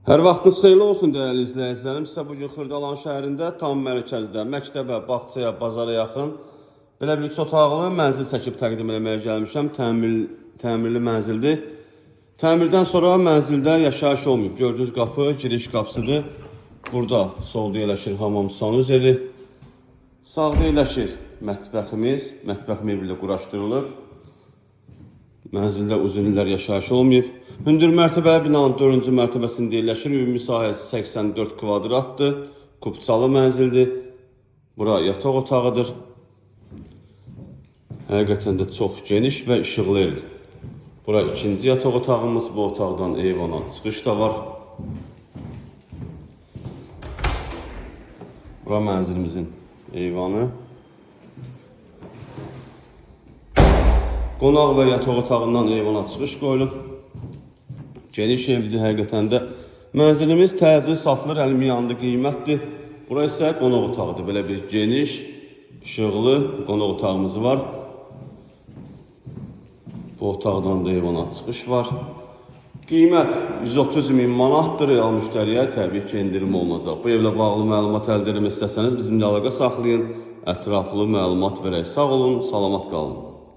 Hər vaxtınız xeyirli olsun dəyərli izləyicilərim. Sizə bugün Xırdalan şəhərində tam mərkəzdə, məktəbə, bağçaya, bazara yaxın belə bir 3 otaqlı mənzil çəkib təqdim etməyə gəlmişəm. Təmirli mənzildir. Təmirdən sonra mənzildə yaşayış olmayıb. Gördüyünüz qapı giriş qapısıdır. Burada solda yerləşir hamam sanuzeli. Sağda yerləşir mətbəximiz. Mətbəx mebeli quraşdırılıb. Mənzildə uzun illər yaşayış olmayıb. Hündür mərtəbəli binanın 4-cü mərtəbəsində yerləşir. Ümumi sahəsi 84 kvadratdır. Kubçalı mənzildir. Bura yataq otağıdır. Həqiqətən də çox geniş və işıqlı evdir. Bura ikinci yataq otağımız. Bu otaqdan eyvana çıxış da var. Bura mənzilimizin eyvanı. Qonaq və yataq otağından eyvana çıxış qoyulub. Geniş evlidir həqiqətən də. Mənzilimiz təcil satılır, əlmiyanlı qiymətdir. Bura isə qonaq otağıdır. Belə bir geniş, işıqlı qonaq otağımız var. Bu otaqdan da eyvana çıxış var. Qiymət 130 min manatdır. Real müştəriyə təbii ki, endirim olunacaq. Bu evlə bağlı məlumat əldə etmək istəsəniz bizimlə əlaqə saxlayın. Ətraflı məlumat verək. Sağ olun, salamat qalın.